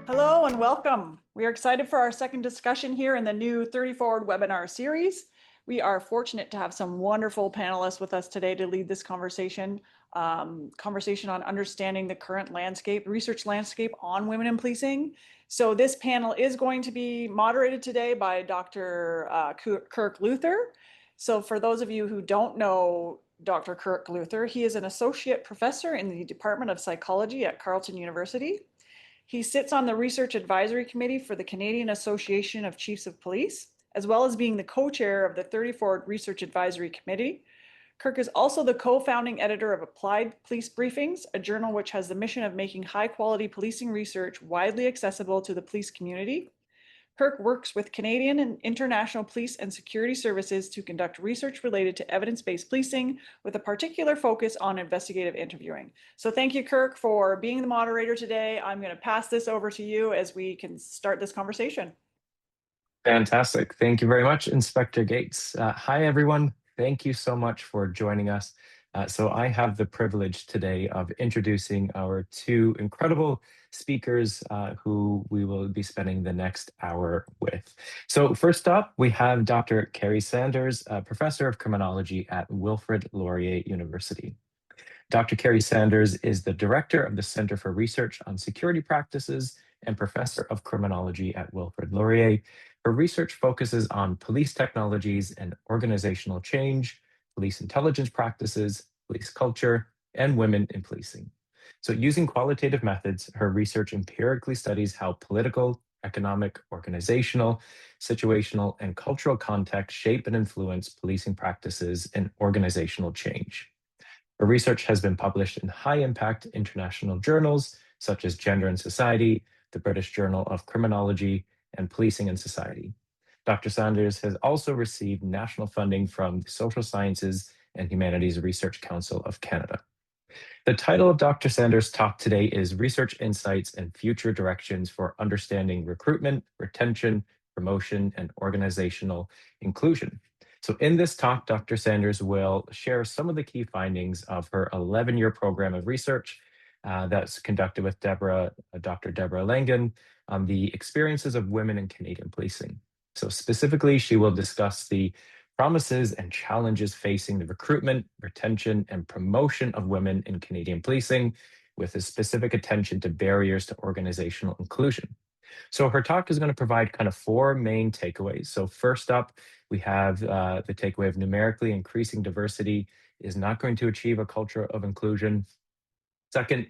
Hello and welcome. We are excited for our second discussion here in the new 30 Forward webinar series. We are fortunate to have some wonderful panelists with us today to lead this conversation on understanding the current research landscape on women in policing. So this panel is going to be moderated today by Dr. Kirk Luther. So for those of you who don't know Dr. Kirk Luther, he is an associate professor in the Department of Psychology at Carleton University. He sits on the Research Advisory Committee for the Canadian Association of Chiefs of Police, as well as being the co-chair of the 30 Forward Research Advisory Committee. Kirk is also the co-founding editor of Applied Police Briefings, a journal which has the mission of making high-quality policing research widely accessible to the police community. Kirk works with Canadian and international police and security services to conduct research related to evidence-based policing with a particular focus on investigative interviewing. So thank you, Kirk, for being the moderator today. I'm going to pass this over to you as we can start this conversation. Fantastic. Thank you very much, Inspector Gates. Hi, everyone. Thank you so much for joining us. So I have the privilege today of introducing our two incredible speakers who we will be spending the next hour with. So first up, we have Dr. Carrie Sanders, Professor of Criminology at Wilfrid Laurier University. Dr. Carrie Sanders is the Director of the Center for Research on Security Practices and Professor of Criminology at Wilfrid Laurier. Her research focuses on police technologies and organizational change, police intelligence practices, police culture, and women in policing. So using qualitative methods, her research empirically studies how political, economic, organizational, situational, and cultural contexts shape and influence policing practices and organizational change. Her research has been published in high-impact international journals such as Gender and Society, the British Journal of Criminology, and Policing and Society. Dr. Sanders has also received national funding from the Social Sciences and Humanities Research Council of Canada. The title of Dr. Sanders' talk today is Research Insights and Future Directions for Understanding Recruitment, Retention, Promotion, and Organizational Inclusion. So in this talk, Dr. Sanders will share some of the key findings of her 11-year program of research that's conducted with Dr. Deborah Langen on the experiences of women in Canadian policing. So specifically, she will discuss the promises and challenges facing the recruitment, retention, and promotion of women in Canadian policing, with a specific attention to barriers to organizational inclusion. So her talk is going to provide kind of four main takeaways. So first up, we have the takeaway of numerically increasing diversity is not going to achieve a culture of inclusion. Second,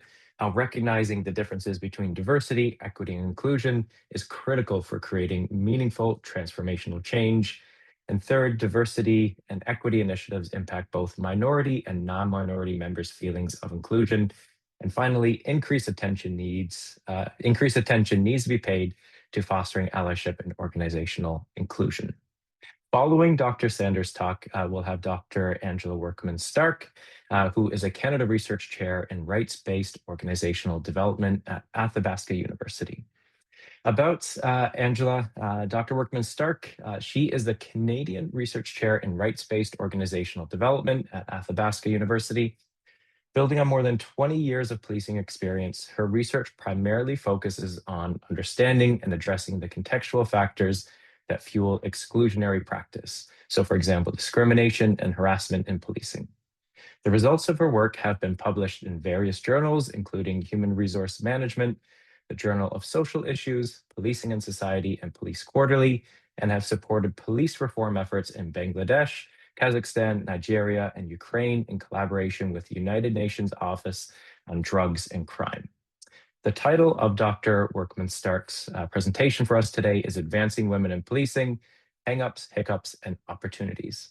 recognizing the differences between diversity, equity, and inclusion is critical for creating meaningful transformational change. And third, diversity and equity initiatives impact both minority and non-minority members' feelings of inclusion. And finally, increased attention needs to be paid to fostering allyship and organizational inclusion. Following Dr. Sanders' talk, we'll have Dr. Angela Workman-Stark, who is a Canada Research Chair in Rights-Based Organizational Development at Athabasca University. About Angela, Dr. Workman-Stark, she is the Canadian Research Chair in Rights-Based Organizational Development at Athabasca University. Building on more than 20 years of policing experience, her research primarily focuses on understanding and addressing the contextual factors that fuel exclusionary practice. So, for example, discrimination and harassment in policing. The results of her work have been published in various journals, including Human Resource Management, the Journal of Social Issues, Policing and Society, and Police Quarterly, and have supported police reform efforts in Bangladesh, Kazakhstan, Nigeria, and Ukraine in collaboration with the United Nations Office on Drugs and Crime. The title of Dr. Workman-Stark's presentation for us today is Advancing Women in Policing, Hang-Ups, Hiccups, and Opportunities.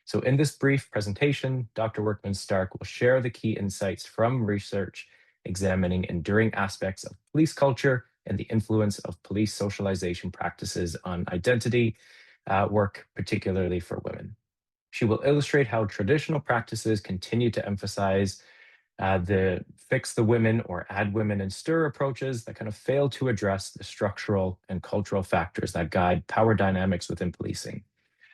So in this brief presentation, Dr. Workman-Stark will share the key insights from research examining enduring aspects of police culture and the influence of police socialization practices on identity work, particularly for women. She will illustrate how traditional practices continue to emphasize the fix the women or add women and stir approaches that kind of fail to address the structural and cultural factors that guide power dynamics within policing.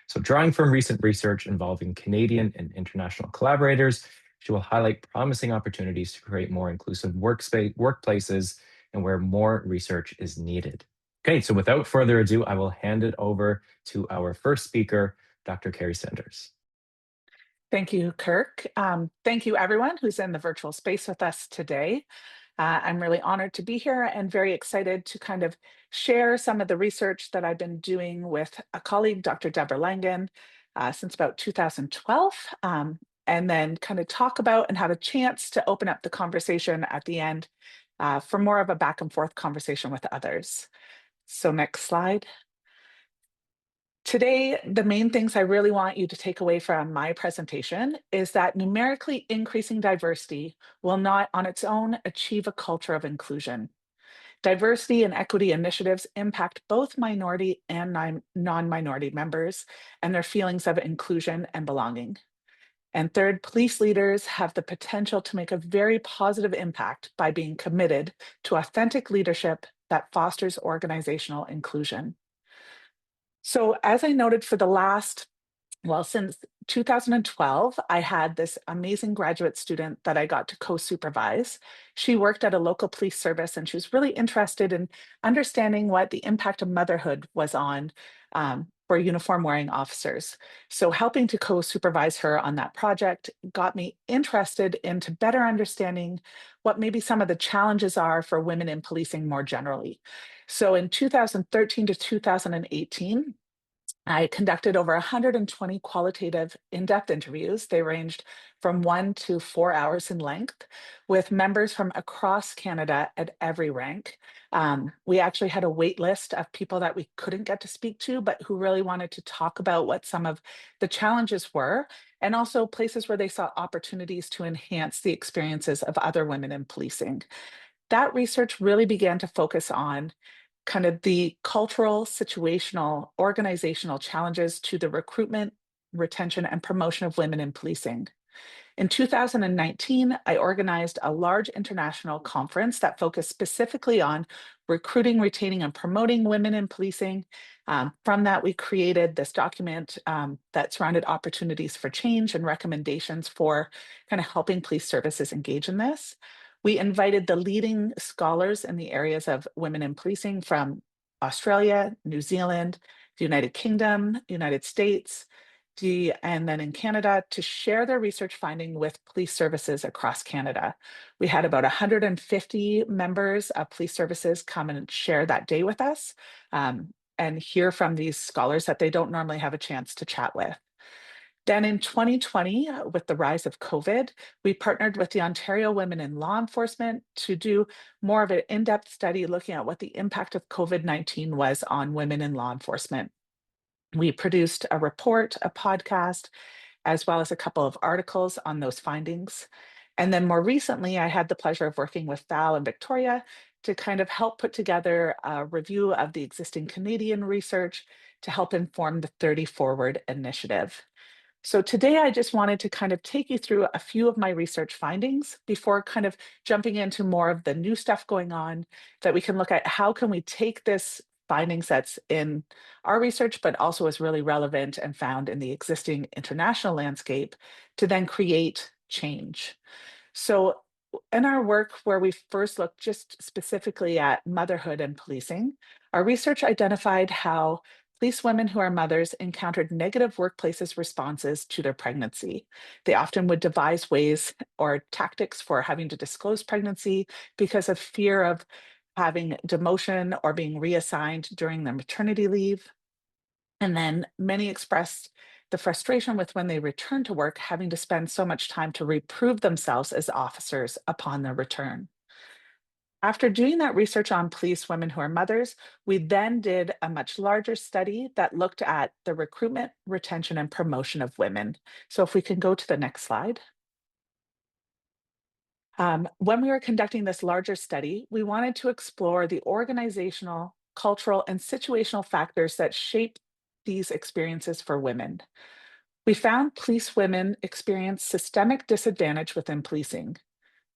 So drawing from recent research involving Canadian and international collaborators, she will highlight promising opportunities to create more inclusive workplaces and where more research is needed. Okay, so without further ado, I will hand it over to our first speaker, Dr. Carrie Sanders. Thank you, Kirk. Thank you, everyone who's in the virtual space with us today. I'm really honored to be here and very excited to kind of share some of the research that I've been doing with a colleague, Dr. Deborah Langen, since about 2012, and then kind of talk about and have a chance to open up the conversation at the end for more of a back and forth conversation with others. So next slide. Today, the main things I really want you to take away from my presentation is that numerically increasing diversity will not on its own achieve a culture of inclusion. Diversity and equity initiatives impact both minority and non-minority members and their feelings of inclusion and belonging. And third, police leaders have the potential to make a very positive impact by being committed to authentic leadership that fosters organizational inclusion. So as I noted for the last, since 2012, I had this amazing graduate student that I got to co-supervise. She worked at a local police service and she was really interested in understanding what the impact of motherhood was on for uniform wearing officers. So helping to co-supervise her on that project got me interested into better understanding what maybe some of the challenges are for women in policing more generally. So in 2013 to 2018, I conducted over 120 qualitative in-depth interviews. They ranged from 1 to 4 hours in length with members from across Canada at every rank. We actually had a wait list of people that we couldn't get to speak to, but who really wanted to talk about what some of the challenges were, and also places where they saw opportunities to enhance the experiences of other women in policing. That research really began to focus on kind of the cultural, situational, organizational challenges to the recruitment, retention, and promotion of women in policing. In 2019, I organized a large international conference that focused specifically on recruiting, retaining, and promoting women in policing. From that, we created this document that surrounded opportunities for change and recommendations for kind of helping police services engage in this. We invited the leading scholars in the areas of women in policing from Australia, New Zealand, the United Kingdom, United States, and then in Canada to share their research finding with police services across Canada. We had about 150 members of police services come and share that day with us and hear from these scholars that they don't normally have a chance to chat with. Then in 2020, with the rise of COVID, we partnered with the Ontario Women in Law Enforcement to do more of an in-depth study looking at what the impact of COVID-19 was on women in law enforcement. We produced a report, a podcast, as well as a couple of articles on those findings. And then more recently, I had the pleasure of working with Val and Victoria to kind of help put together a review of the existing Canadian research to help inform the 30 Forward initiative. So today I just wanted to kind of take you through a few of my research findings before kind of jumping into more of the new stuff going on that we can look at how can we take this findings that's in our research, but also is really relevant and found in the existing international landscape to then create change. So in our work where we first looked just specifically at motherhood and policing, our research identified how police women who are mothers encountered negative workplaces responses to their pregnancy. They often would devise ways or tactics for having to disclose pregnancy because of fear of having demotion or being reassigned during their maternity leave. And then many expressed the frustration with when they return to work, having to spend so much time to reprove themselves as officers upon their return. After doing that research on police women who are mothers, we then did a much larger study that looked at the recruitment, retention, and promotion of women. So if we can go to the next slide. When we were conducting this larger study, we wanted to explore the organizational, cultural, and situational factors that shape these experiences for women. We found police women experience systemic disadvantage within policing.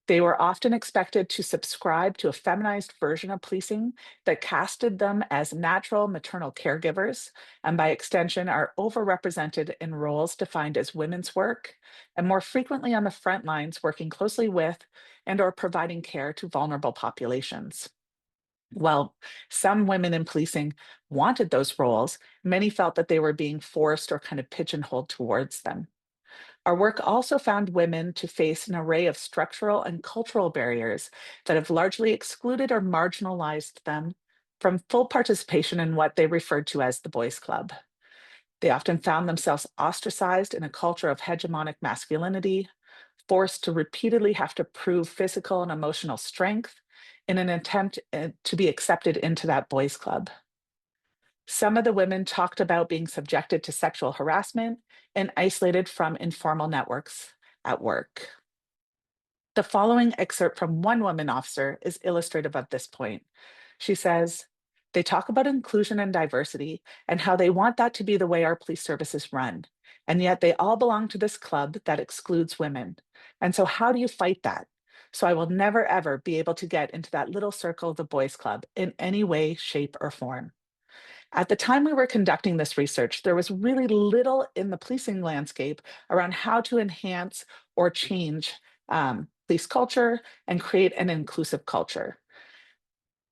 They were often expected to subscribe to a feminized version of policing that casted them as natural maternal caregivers, and by extension are overrepresented in roles defined as women's work, and more frequently on the front lines working closely with and or providing care to vulnerable populations. While some women in policing wanted those roles, many felt that they were being forced or kind of pigeonholed towards them. Our work also found women to face an array of structural and cultural barriers that have largely excluded or marginalized them from full participation in what they referred to as the boys' club. They often found themselves ostracized in a culture of hegemonic masculinity, forced to repeatedly have to prove physical and emotional strength in an attempt to be accepted into that boys' club. Some of the women talked about being subjected to sexual harassment and isolated from informal networks at work. The following excerpt from one woman officer is illustrative of this point. She says, "They talk about inclusion and diversity and how they want that to be the way our police services run. And yet they all belong to this club that excludes women. And so how do you fight that? So I will never ever be able to get into that little circle of the boys' club in any way, shape, or form." At the time we were conducting this research, there was really little in the policing landscape around how to enhance or change police culture and create an inclusive culture.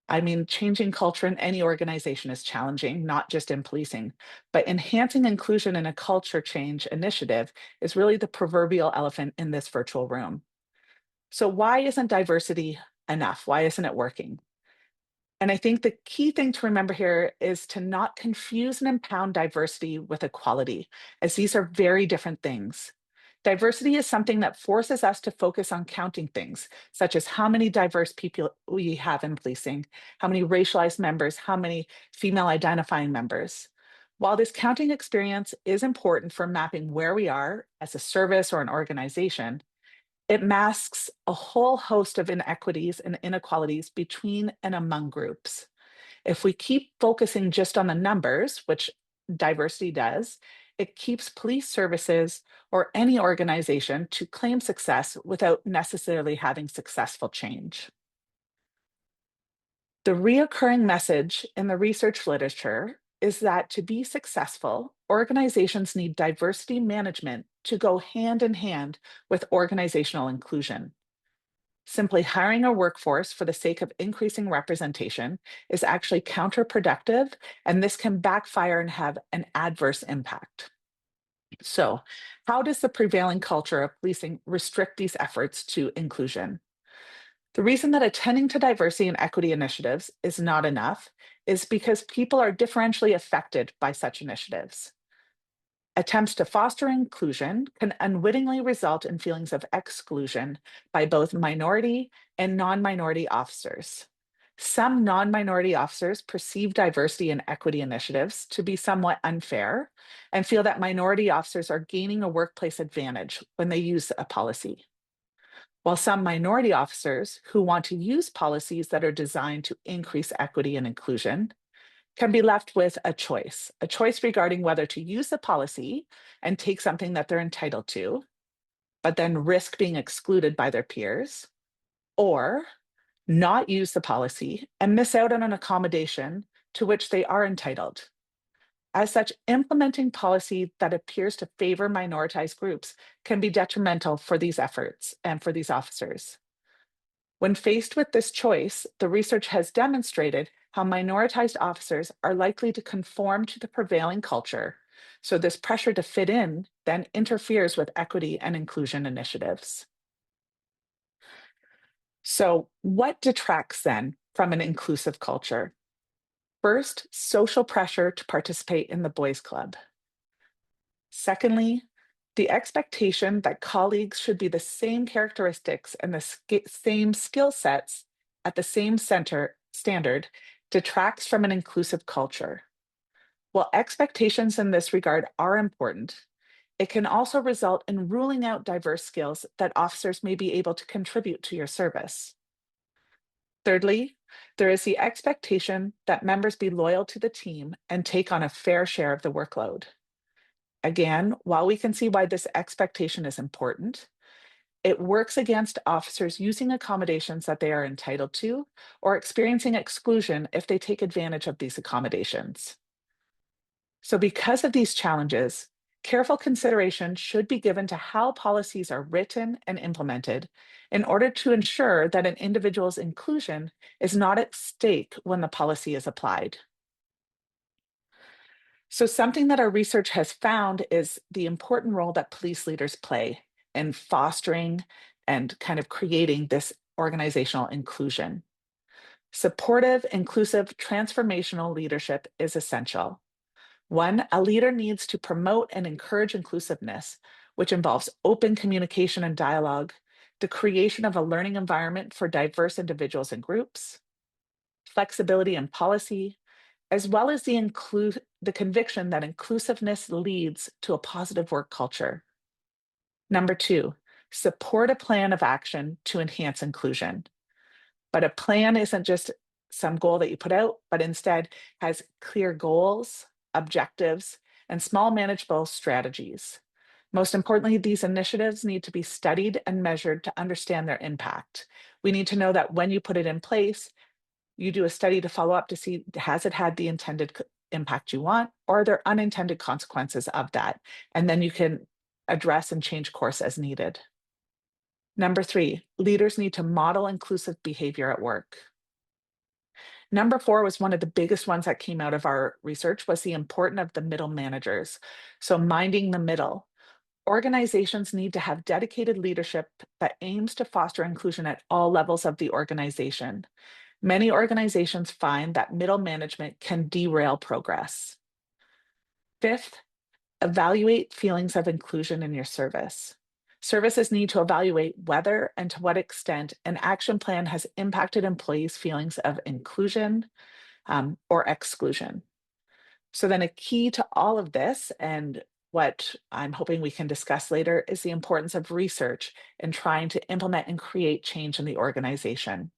I mean, changing culture in any organization is challenging, not just in policing, but enhancing inclusion in a culture change initiative is really the proverbial elephant in this virtual room. So why isn't diversity enough? Why isn't it working? And I think the key thing to remember here is to not confuse and impound diversity with equality, as these are very different things. Diversity is something that forces us to focus on counting things, such as how many diverse people we have in policing, how many racialized members, how many female identifying members. While this counting experience is important for mapping where we are as a service or an organization, it masks a whole host of inequities and inequalities between and among groups. If we keep focusing just on the numbers, which diversity does, it keeps police services or any organization to claim success without necessarily having successful change. The reoccurring message in the research literature is that to be successful, organizations need diversity management to go hand in hand with organizational inclusion. Simply hiring a workforce for the sake of increasing representation is actually counterproductive, and this can backfire and have an adverse impact. So, how does the prevailing culture of policing restrict these efforts to inclusion? The reason that attending to diversity and equity initiatives is not enough is because people are differentially affected by such initiatives. Attempts to foster inclusion can unwittingly result in feelings of exclusion by both minority and non-minority officers. Some non-minority officers perceive diversity and equity initiatives to be somewhat unfair and feel that minority officers are gaining a workplace advantage when they use a policy. While some minority officers who want to use policies that are designed to increase equity and inclusion can be left with a choice regarding whether to use the policy and take something that they're entitled to, but then risk being excluded by their peers, or not use the policy and miss out on an accommodation to which they are entitled. As such, implementing policy that appears to favor minoritized groups can be detrimental for these efforts and for these officers. When faced with this choice, the research has demonstrated how minoritized officers are likely to conform to the prevailing culture. So this pressure to fit in then interferes with equity and inclusion initiatives. So what detracts then from an inclusive culture? First, social pressure to participate in the boys' club. Secondly, the expectation that colleagues should be the same characteristics and the same skill sets at the same standard detracts from an inclusive culture. While expectations in this regard are important, it can also result in ruling out diverse skills that officers may be able to contribute to your service. Thirdly, there is the expectation that members be loyal to the team and take on a fair share of the workload. Again, while we can see why this expectation is important, it works against officers using accommodations that they are entitled to or experiencing exclusion if they take advantage of these accommodations. So because of these challenges, Careful consideration should be given to how policies are written and implemented in order to ensure that an individual's inclusion is not at stake when the policy is applied. So something that our research has found is the important role that police leaders play in fostering and kind of creating this organizational inclusion. Supportive, inclusive, transformational leadership is essential. One, a leader needs to promote and encourage inclusiveness, which involves open communication and dialogue, the creation of a learning environment for diverse individuals and groups, flexibility in policy, as well as the conviction that inclusiveness leads to a positive work culture. Number two, support a plan of action to enhance inclusion. But a plan isn't just some goal that you put out, but instead has clear goals, objectives, and small manageable strategies. Most importantly, these initiatives need to be studied and measured to understand their impact. We need to know that when you put it in place, you do a study to follow up to see, has it had the intended impact you want, or are there unintended consequences of that? And then you can address and change course as needed. Number three, leaders need to model inclusive behavior at work. Number four was one of the biggest ones that came out of our research, was the importance of the middle managers. So minding the middle. Organizations need to have dedicated leadership that aims to foster inclusion at all levels of the organization. Many organizations find that middle management can derail progress. Fifth, evaluate feelings of inclusion in your service. Services need to evaluate whether and to what extent an action plan has impacted employees' feelings of inclusion or exclusion. So then a key to all of this, and what I'm hoping we can discuss later, is the importance of research in trying to implement and create change in the organization.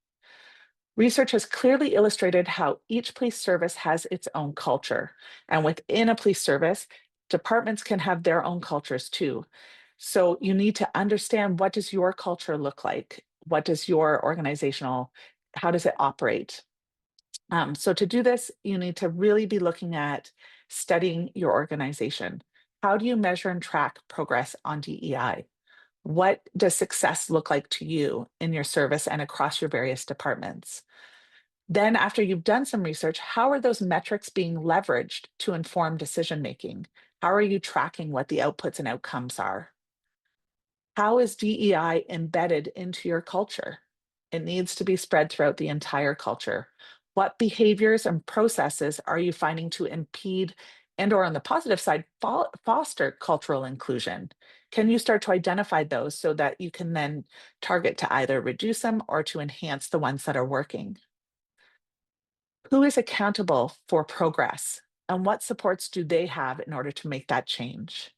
Research has clearly illustrated how each police service has its own culture. And within a police service, departments can have their own cultures too. So you need to understand, what does your culture look like? What does your organizational, how does it operate? So to do this, you need to really be looking at studying your organization. How do you measure and track progress on DEI? What does success look like to you in your service and across your various departments? Then, after you've done some research, how are those metrics being leveraged to inform decision making? How are you tracking what the outputs and outcomes are? How is DEI embedded into your culture? It needs to be spread throughout the entire culture. What behaviors and processes are you finding to impede and, or on the positive side, foster cultural inclusion? Can you start to identify those so that you can then target to either reduce them or to enhance the ones that are working? Who is accountable for progress, and what supports do they have in order to make that change?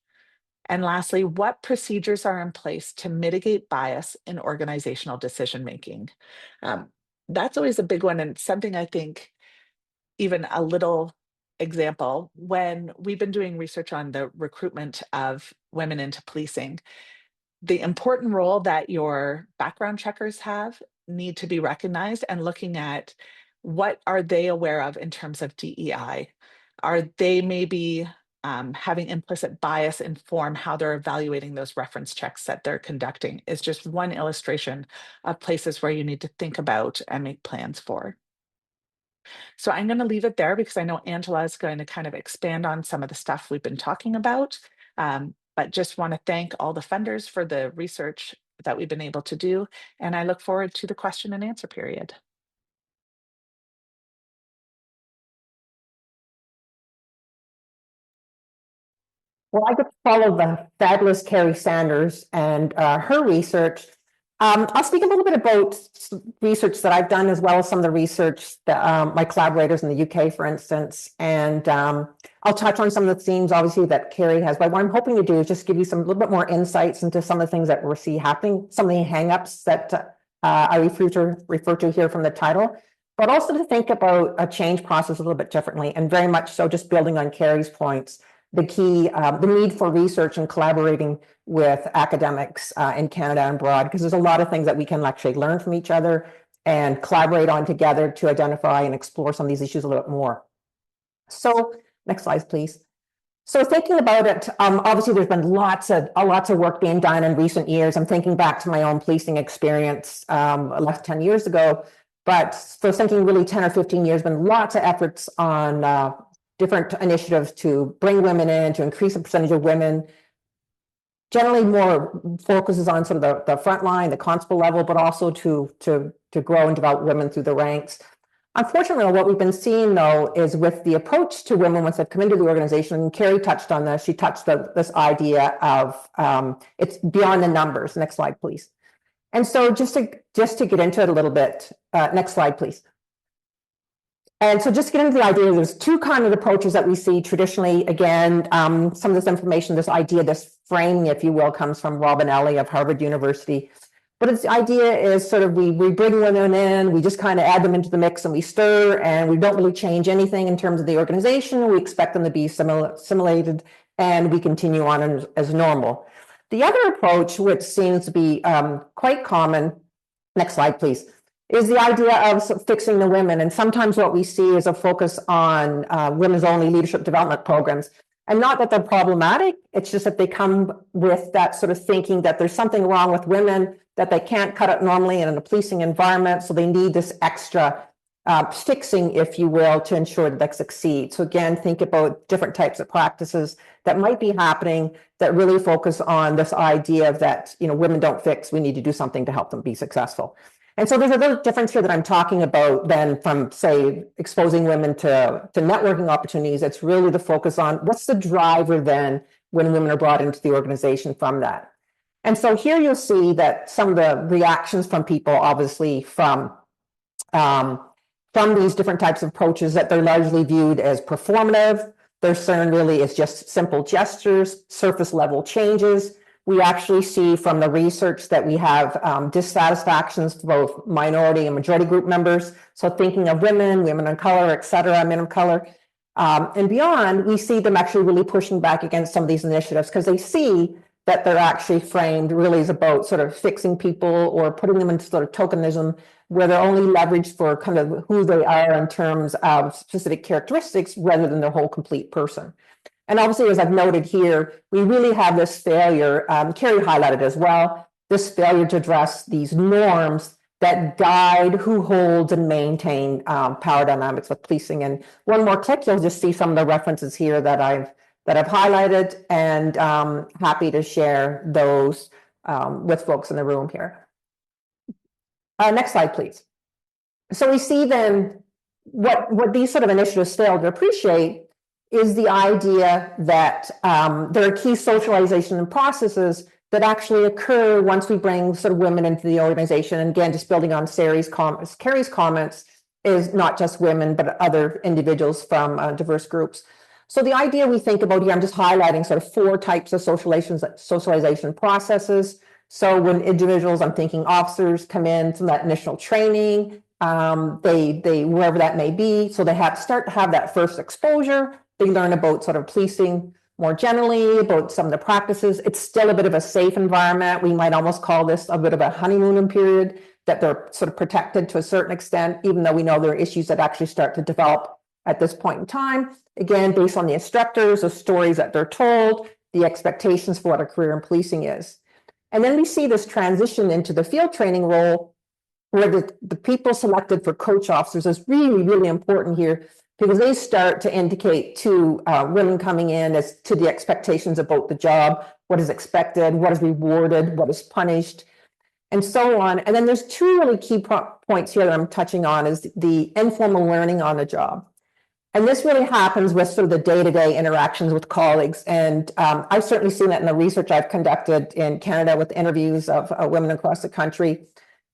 And lastly, what procedures are in place to mitigate bias in organizational decision making? That's always a big one, and something I think, even a little example, when we've been doing research on the recruitment of women into policing, the important role that your background checkers have need to be recognized, and looking at what are they aware of in terms of DEI. Are they maybe having implicit bias inform how they're evaluating those reference checks that they're conducting, is just one illustration of places where you need to think about and make plans for. So I'm going to leave it there because I know Angela is going to kind of expand on some of the stuff we've been talking about. But just want to thank all the funders for the research that we've been able to do. And I look forward to the question and answer period. Well, I get to follow the fabulous Carrie Sanders and her research. I'll speak a little bit about research that I've done, as well as some of the research that my collaborators in the UK, for instance. And I'll touch on some of the themes, obviously, that Carrie has. But what I'm hoping to do is just give you some little bit more insights into some of the things that we see happening, some of the hangups that I refer to here from the title, but also to think about a change process a little bit differently, and very much so just building on Carrie's points. The key, the need for research and collaborating with academics in Canada and abroad, because there's a lot of things that we can actually learn from each other and collaborate on together to identify and explore some of these issues a little bit more. So next slide, please. So thinking about it, obviously there's been lots of work being done in recent years. I'm thinking back to my own policing experience less 10 years ago, but so thinking really 10 or 15 years, been lots of efforts on different initiatives to bring women in, to increase the percentage of women. Generally more focuses on sort of the front line, the constable level, but also to grow and develop women through the ranks. Unfortunately, what we've been seeing, though, is with the approach to women once they've come into the organization, and Carrie touched on this, she touched on this idea of it's beyond the numbers. Next slide, please. And so just to get into it a little bit, next slide, please. And so just to get into the idea, there's two kind of approaches that we see traditionally. Again, some of this information, this idea, this framing, if you will, comes from Robin Ellie of Harvard University. But its idea is sort of we bring women in, we just kind of add them into the mix and we stir, and we don't really change anything in terms of the organization. We expect them to be assimilated, and we continue on as normal. The other approach, which seems to be quite common, next slide, please, is the idea of fixing the women. And sometimes what we see is a focus on women's only leadership development programs. And not that they're problematic, it's just that they come with that sort of thinking that there's something wrong with women, that they can't cut it normally in a policing environment, so they need this extra fixing, if you will, to ensure that they succeed. So again, think about different types of practices that might be happening that really focus on this idea of that, women don't fix, we need to do something to help them be successful. And so there's a little difference here that I'm talking about then from, say, exposing women to networking opportunities. It's really the focus on what's the driver then when women are brought into the organization from that. And so here you'll see that some of the reactions from people, obviously from these different types of approaches, that they're largely viewed as performative. Their concern really is just simple gestures, surface level changes. We actually see from the research that we have dissatisfactions for both minority and majority group members. So thinking of women of color, et cetera, men of color, and beyond, we see them actually really pushing back against some of these initiatives because they see that they're actually framed really as about sort of fixing people or putting them into sort of tokenism, where they're only leveraged for kind of who they are in terms of specific characteristics rather than their whole complete person. And obviously, as I've noted here, we really have this failure, Carrie highlighted as well, this failure to address these norms that guide who holds and maintain power dynamics with policing. And one more click, you'll just see some of the references here that I've highlighted, and happy to share those with folks in the room here. Next slide, please. So we see then what these sort of initiatives fail to appreciate is the idea that there are key socialization and processes that actually occur once we bring sort of women into the organization. And again, just building on Carrie's comments, is not just women, but other individuals from diverse groups. So the idea we think about here, I'm just highlighting sort of 4 types of socialization processes. So when individuals, I'm thinking officers, come in from that initial training, they wherever that may be, so they start to have that first exposure. They learn about sort of policing more generally, about some of the practices. It's still a bit of a safe environment. We might almost call this a bit of a honeymoon period, that they're sort of protected to a certain extent, even though we know there are issues that actually start to develop at this point in time. Again, based on the instructors, the stories that they're told, the expectations for what a career in policing is. And then we see this transition into the field training role, where the people selected for coach officers is really, really important here, because they start to indicate to women coming in as to the expectations about the job, what is expected, what is rewarded, what is punished, and so on. And then there's 2 really key points here that I'm touching on, is the informal learning on the job. And this really happens with sort of the day-to-day interactions with colleagues. And I've certainly seen that in the research I've conducted in Canada with interviews of women across the country,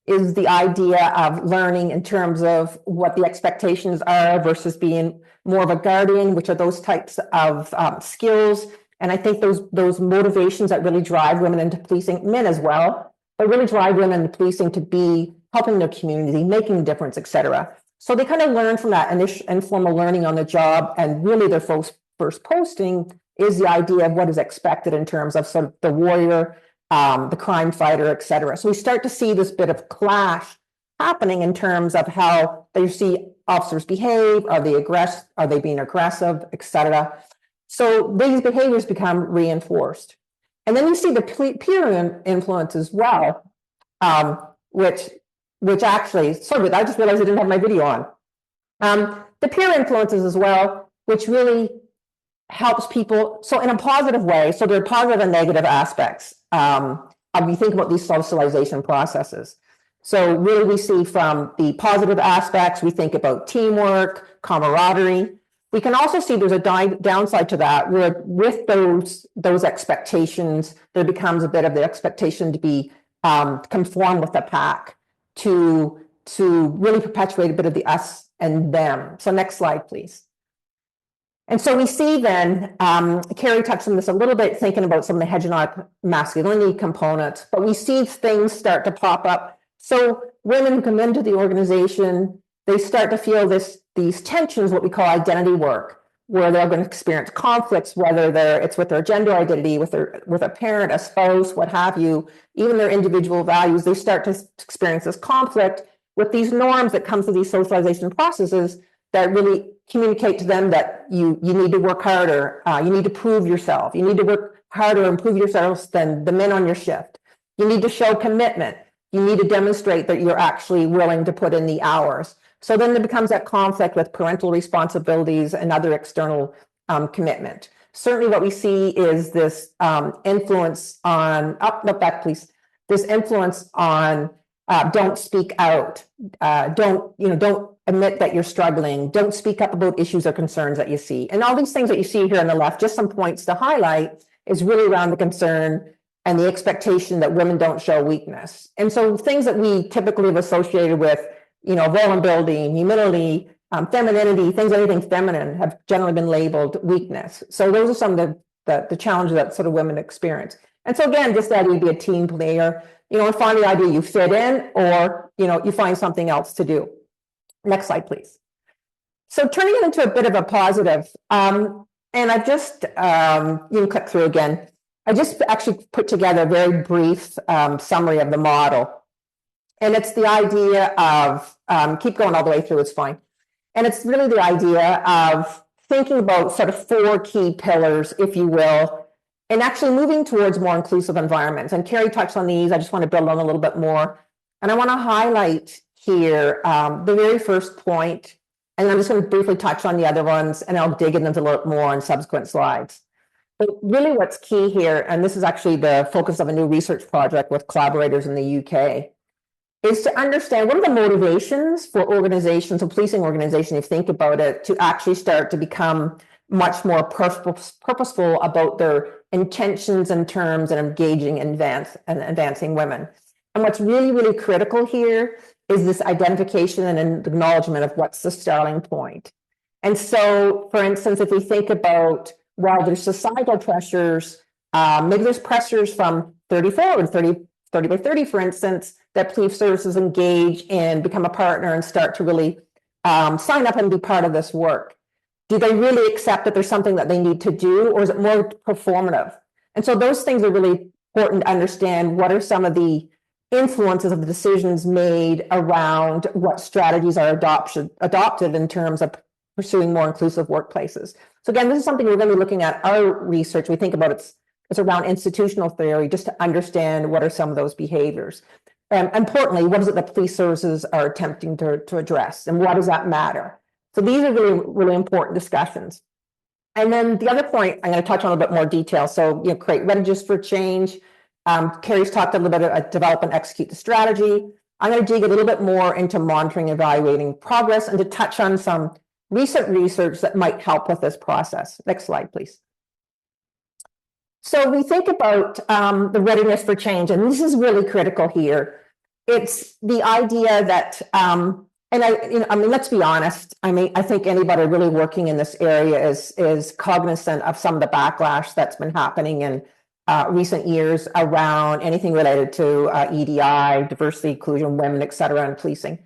is the idea of learning in terms of what the expectations are versus being more of a guardian, which are those types of skills. And I think those motivations that really drive women into policing, men as well, but really drive women into policing to be helping their community, making a difference, et cetera. So they kind of learn from that initial informal learning on the job, and really their first posting is the idea of what is expected in terms of sort of the warrior, the crime fighter, et cetera. So we start to see this bit of clash happening in terms of how they see officers behave. Are they being aggressive, et cetera. So these behaviors become reinforced. And then you see the peer influence as well, which actually, sorry, I just realized I didn't have my video on. The peer influences as well, which really helps people, so in a positive way, so there are positive and negative aspects. You think about these socialization processes. So really we see from the positive aspects, we think about teamwork, camaraderie. We can also see there's a downside to that, where with those expectations, there becomes a bit of the expectation to be conform with the pack, to really perpetuate a bit of the us and them. So next slide, please. And so we see then, Carrie touched on this a little bit, thinking about some of the hegemonic masculinity components, but we see things start to pop up. So women who come into the organization, they start to feel these tensions, what we call identity work, where they're going to experience conflicts, whether it's with their gender identity, with a parent, a spouse, what have you, even their individual values. They start to experience this conflict with these norms that come through these socialization processes that really communicate to them that you need to work harder, you need to prove yourself, you need to work harder and prove yourselves than the men on your shift. You need to show commitment. You need to demonstrate that you're actually willing to put in the hours. So then there becomes that conflict with parental responsibilities and other external commitment. Certainly what we see is this influence on, back please, this influence on don't speak out, don't admit that you're struggling, don't speak up about issues or concerns that you see. And all these things that you see here on the left, just some points to highlight, is really around the concern and the expectation that women don't show weakness. And so things that we typically have associated with, vulnerability, humility, femininity, anything feminine, have generally been labeled weakness. So those are some of the challenges that sort of women experience. And so again, just that you'd be a team player, and find the idea you fit in, or, you find something else to do. Next slide, please. So turning it into a bit of a positive, and I've just, you can click through again. I just actually put together a very brief summary of the model. And it's the idea of, keep going all the way through, it's fine. And it's really the idea of thinking about sort of 4 key pillars, if you will, and actually moving towards more inclusive environments. And Carrie touched on these. I just want to build on a little bit more. And I want to highlight here the very first point, and I'm just going to briefly touch on the other ones, and I'll dig into a little bit more on subsequent slides. But really what's key here, and this is actually the focus of a new research project with collaborators in the UK, is to understand what are the motivations for organizations, a policing organization, if you think about it, to actually start to become much more purposeful about their intentions and terms and engaging and advancing women. And what's really, really critical here is this identification and acknowledgement of what's the starting point. And so, for instance, if we think about, well, there's societal pressures, maybe there's pressures from 34 and 30 by 30, for instance, that police services engage and become a partner and start to really sign up and be part of this work. Do they really accept that there's something that they need to do, or is it more performative? And so those things are really important to understand. What are some of the influences of the decisions made around what strategies are adopted in terms of pursuing more inclusive workplaces? So again, this is something we're going to be looking at our research. We think about it's around institutional theory, just to understand what are some of those behaviors. Importantly, what is it that police services are attempting to address, and why does that matter? So these are really, really important discussions. And then the other point I'm going to touch on a bit more detail. So, create readiness for change. Carrie's talked a little bit about develop and execute the strategy. I'm going to dig a little bit more into monitoring, evaluating progress, and to touch on some recent research that might help with this process. Next slide, please. So we think about the readiness for change, and this is really critical here. It's the idea that, let's be honest. I think anybody really working in this area is cognizant of some of the backlash that's been happening in recent years around anything related to EDI, diversity, inclusion, women, et cetera, and policing.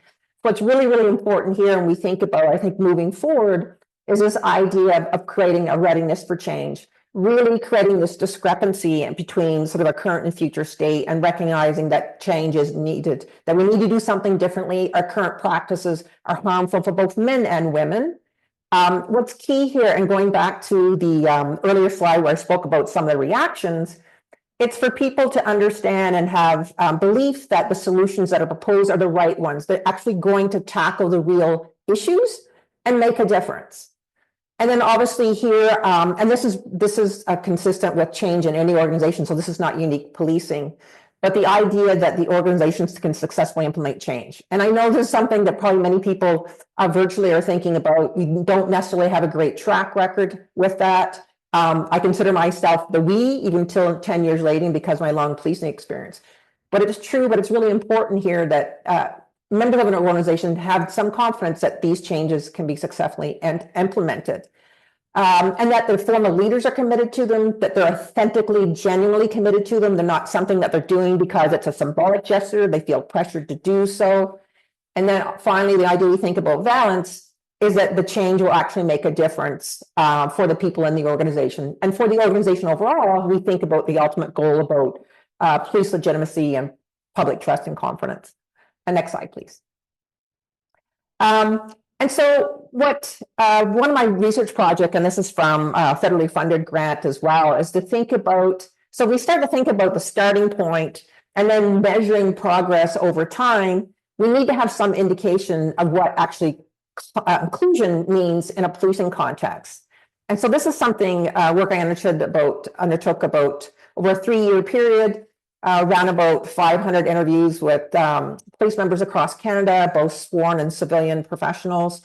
What's really, really important here, and we think about, I think, moving forward, is this idea of creating a readiness for change. Really creating this discrepancy between sort of a current and future state, and recognizing that change is needed, that we need to do something differently. Our current practices are harmful for both men and women. What's key here, and going back to the earlier slide where I spoke about some of the reactions, it's for people to understand and have belief that the solutions that are proposed are the right ones. They're actually going to tackle the real issues and make a difference. And then obviously here, and this is consistent with change in any organization, so this is not unique policing, but the idea that the organizations can successfully implement change. And I know this is something that probably many people virtually are thinking about. We don't necessarily have a great track record with that. I consider myself the we, even till 10 years later, because of my long policing experience. But it's true, but it's really important here that members of an organization have some confidence that these changes can be successfully implemented. And that their former leaders are committed to them, that they're authentically, genuinely committed to them. They're not something that they're doing because it's a symbolic gesture. They feel pressured to do so. And then finally, the idea we think about balance is that the change will actually make a difference for the people in the organization. And for the organization overall, we think about the ultimate goal about police legitimacy and public trust and confidence. And next slide, please. And so what one of my research projects, and this is from a federally funded grant as well, is to think about, so we start to think about the starting point and then measuring progress over time. We need to have some indication of what actually inclusion means in a policing context. And so this is something work I undertook about over a 3-year period, around about 500 interviews with police members across Canada, both sworn and civilian professionals.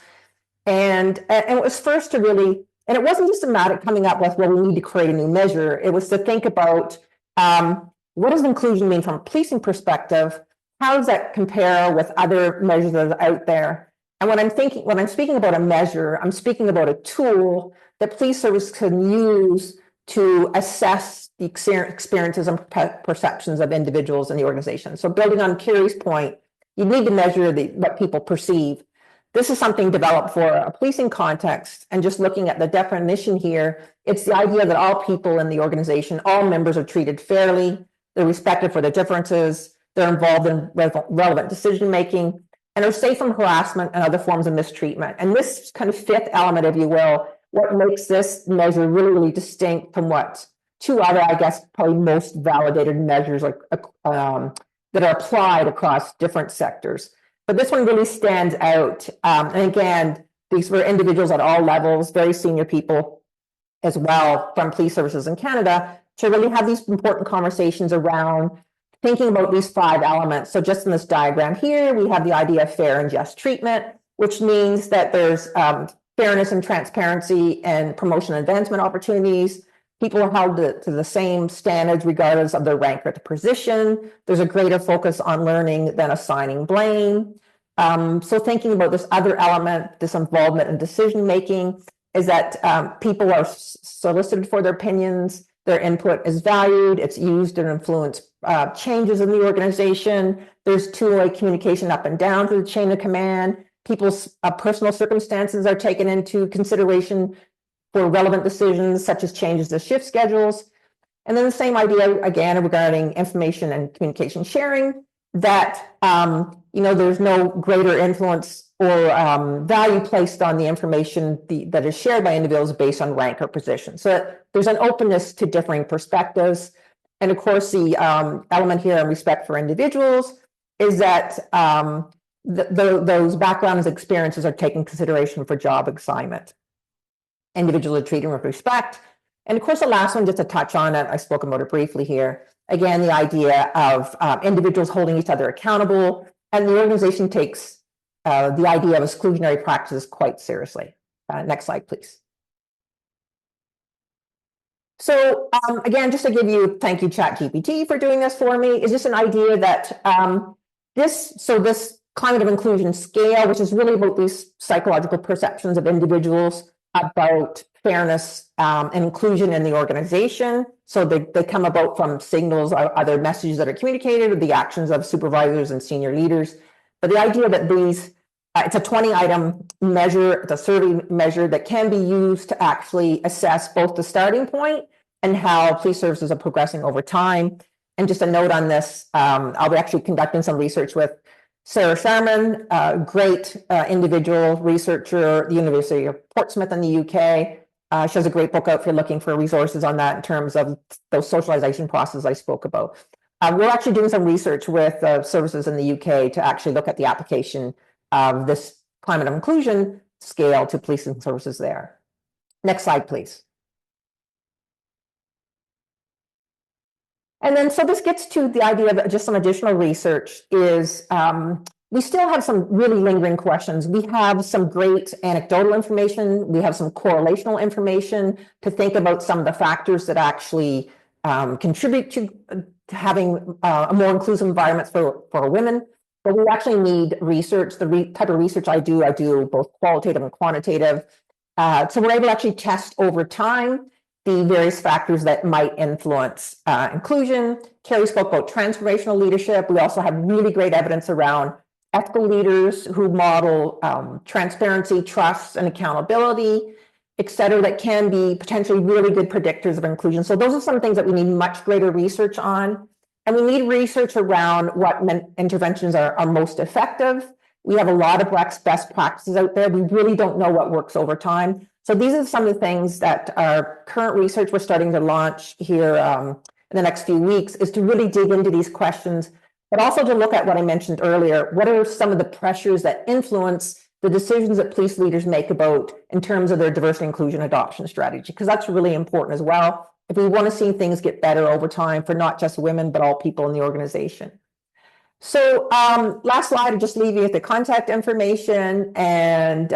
And it was first to really, and it wasn't just a matter of coming up with, well, we need to create a new measure. It was to think about what does inclusion mean from a policing perspective? How does that compare with other measures that are out there? And when I'm speaking about a measure, I'm speaking about a tool that police service can use to assess the experiences and perceptions of individuals in the organization. So building on Carrie's point, you need to measure what people perceive. This is something developed for a policing context, and just looking at the definition here, it's the idea that all people in the organization, all members are treated fairly, they're respected for their differences, they're involved in relevant decision-making, and are safe from harassment and other forms of mistreatment. And this kind of fifth element, if you will, what makes this measure really, really distinct from what two other, I guess, probably most validated measures like that are applied across different sectors. But this one really stands out. And again, these were individuals at all levels, very senior people as well from police services in Canada, to really have these important conversations around thinking about these 5 elements. So just in this diagram here, we have the idea of fair and just treatment, which means that there's fairness and transparency and promotion and advancement opportunities. People are held to the same standards regardless of their rank or the position. There's a greater focus on learning than assigning blame. So thinking about this other element, this involvement in decision-making, is that people are solicited for their opinions, their input is valued, it's used to influence changes in the organization. There's two-way communication up and down through the chain of command. People's personal circumstances are taken into consideration for relevant decisions, such as changes to shift schedules. And then the same idea, again, regarding information and communication sharing, that there's no greater influence or value placed on the information that is shared by individuals based on rank or position. So there's an openness to differing perspectives. And of course, the element here in respect for individuals is that those backgrounds and experiences are taken consideration for job assignment. Individuals are treated with respect. And of course, the last one, just to touch on it, I've spoken about it briefly here. Again, the idea of individuals holding each other accountable, and the organization takes the idea of exclusionary practices quite seriously. Next slide, please. So again, just to give you, thank you ChatGPT for doing this for me, is just an idea that this climate of inclusion scale, which is really about these psychological perceptions of individuals about fairness and inclusion in the organization. So they come about from signals or other messages that are communicated, or the actions of supervisors and senior leaders. But the idea that it's a 20-item measure, it's a survey measure that can be used to actually assess both the starting point and how police services are progressing over time. And just a note on this, I'll be actually conducting some research with Sarah Sharman, a great individual researcher at the University of Portsmouth in the UK. She has a great book out if you're looking for resources on that in terms of those socialization processes I spoke about. We're actually doing some research with services in the UK to actually look at the application of this climate of inclusion scale to policing services there. Next slide, please. And then, so this gets to the idea of just some additional research is we still have some really lingering questions. We have some great anecdotal information. We have some correlational information to think about some of the factors that actually contribute to having a more inclusive environment for women. But we actually need research. The type of research I do both qualitative and quantitative. So we're able to actually test over time the various factors that might influence inclusion. Carrie spoke about transformational leadership. We also have really great evidence around ethical leaders who model transparency, trust, and accountability, et cetera, that can be potentially really good predictors of inclusion. So those are some things that we need much greater research on. And we need research around what interventions are most effective. We have a lot of best practices out there. We really don't know what works over time. So these are some of the things that our current research we're starting to launch here in the next few weeks is to really dig into these questions, but also to look at what I mentioned earlier. What are some of the pressures that influence the decisions that police leaders make about in terms of their diversity inclusion adoption strategy? Because that's really important as well if we want to see things get better over time for not just women, but all people in the organization. So last slide, I'll just leave you with the contact information and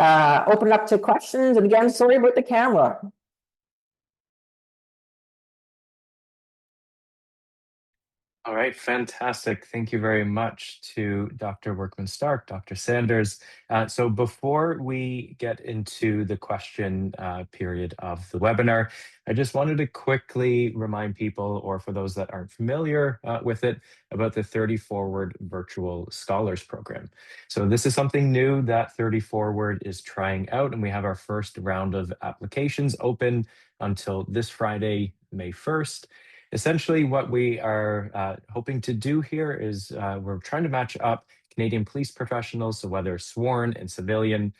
open it up to questions. And again, sorry about the camera. All right, fantastic. Thank you very much to Dr. Workman-Stark, Dr. Sanders. So before we get into the question period of the webinar, I just wanted to quickly remind people, or for those that aren't familiar with it, about the 30 Forward Virtual Scholars Program. So this is something new that 30 Forward is trying out, and we have our first round of applications open until this Friday, May 1st. Essentially, what we are hoping to do here is we're trying to match up Canadian police professionals, so whether sworn and civilian,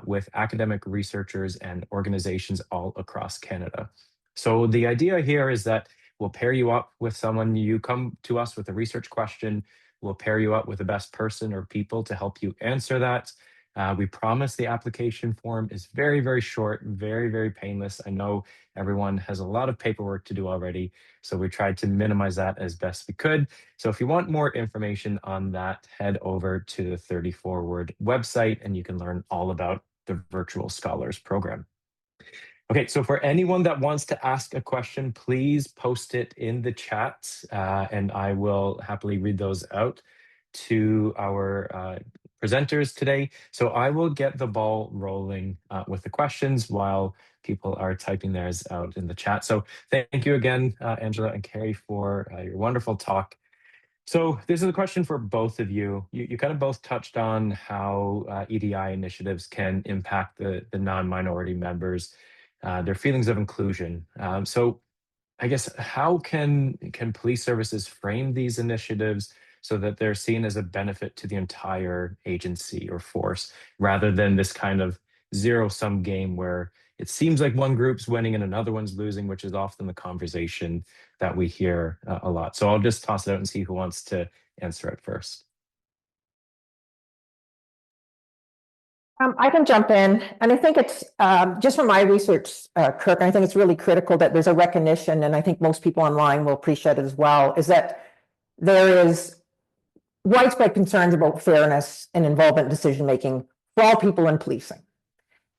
with academic researchers and organizations all across Canada. So the idea here is that we'll pair you up with someone. You come to us with a research question, we'll pair you up with the best person or people to help you answer that. We promise the application form is very, very short, very, very painless. I know everyone has a lot of paperwork to do already, so we tried to minimize that as best we could. So if you want more information on that, head over to the 30 Forward website and you can learn all about the Virtual Scholars Program. Okay, so for anyone that wants to ask a question, please post it in the chat and I will happily read those out to our presenters today. So I will get the ball rolling with the questions while people are typing theirs out in the chat. So thank you again, Angela and Carrie, for your wonderful talk. So this is a question for both of you. You kind of both touched on how EDI initiatives can impact the non-minority members, their feelings of inclusion. So I guess how can police services frame these initiatives so that they're seen as a benefit to the entire agency or force, rather than this kind of zero-sum game where it seems like one group's winning and another one's losing, which is often the conversation that we hear a lot. So I'll just toss it out and see who wants to answer it first. I can jump in, and I think it's just from my research, Kirk, I think it's really critical that there's a recognition, and I think most people online will appreciate it as well, is that there is widespread concerns about fairness and involvement in decision-making for all people in policing.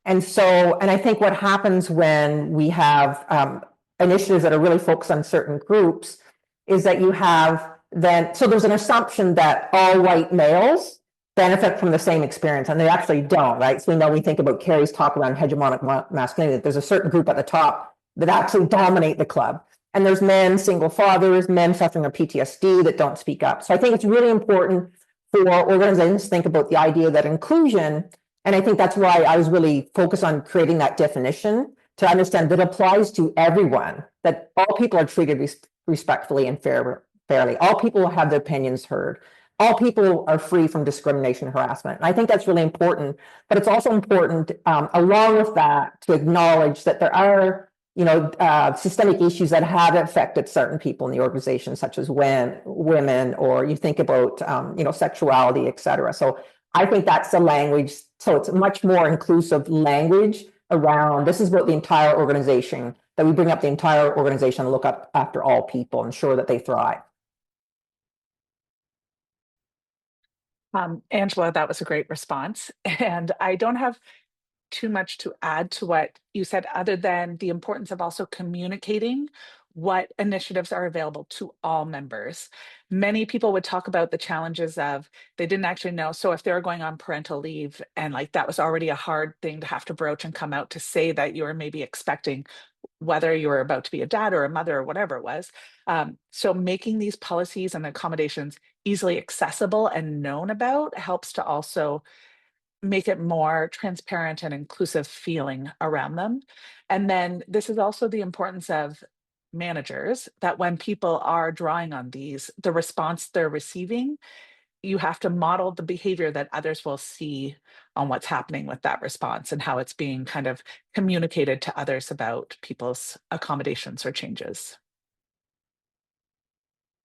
And so, and I think what happens when we have initiatives that are really focused on certain groups is that you have then, so there's an assumption that all white males benefit from the same experience, and they actually don't, right? So we know, we think about Carrie's talk around hegemonic masculinity, that there's a certain group at the top that actually dominate the club. And there's men, single fathers, men suffering from PTSD that don't speak up. So I think it's really important for organizations to think about the idea that inclusion, and I think that's why I was really focused on creating that definition, to understand that it applies to everyone, that all people are treated respectfully and fairly. All people will have their opinions heard. all people are free from discrimination and harassment. And I think that's really important, but it's also important, along with that, to acknowledge that there are, systemic issues that have affected certain people in the organization, such as women, or you think about, sexuality, et cetera. So I think that's the language. So it's much more inclusive language around, this is about the entire organization, that we bring up the entire organization and look up after all people, ensure that they thrive. Angela, that was a great response. And I don't have too much to add to what you said, other than the importance of also communicating what initiatives are available to all members. Many people would talk about the challenges of they didn't actually know. So if they were going on parental leave, and like that was already a hard thing to have to broach and come out to say that you were maybe expecting, whether you were about to be a dad or a mother or whatever it was. So making these policies and accommodations easily accessible and known about helps to also make it more transparent and inclusive feeling around them. And then this is also the importance of managers, that when people are drawing on these, the response they're receiving, you have to model the behavior that others will see on what's happening with that response and how it's being kind of communicated to others about people's accommodations or changes.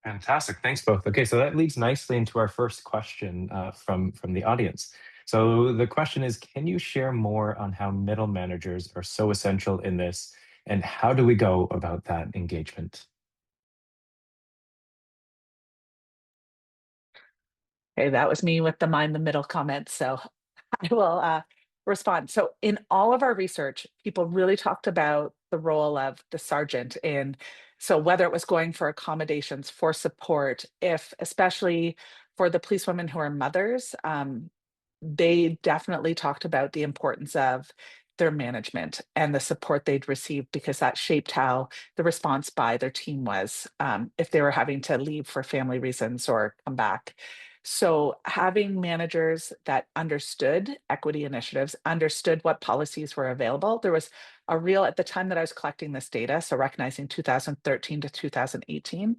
Fantastic. Thanks both. Okay, so that leads nicely into our first question from the audience. So the question is, can you share more on how middle managers are so essential in this, and how do we go about that engagement? Okay, that was me with the mind the middle comment. So I will respond. So in all of our research, people really talked about the role of the sergeant in, so whether it was going for accommodations, for support, if especially for the policewomen who are mothers, they definitely talked about the importance of their management and the support they'd received, because that shaped how the response by their team was, if they were having to leave for family reasons or come back. So having managers that understood equity initiatives, understood what policies were available. There was a real, at the time that I was collecting this data, so recognizing 2013 to 2018,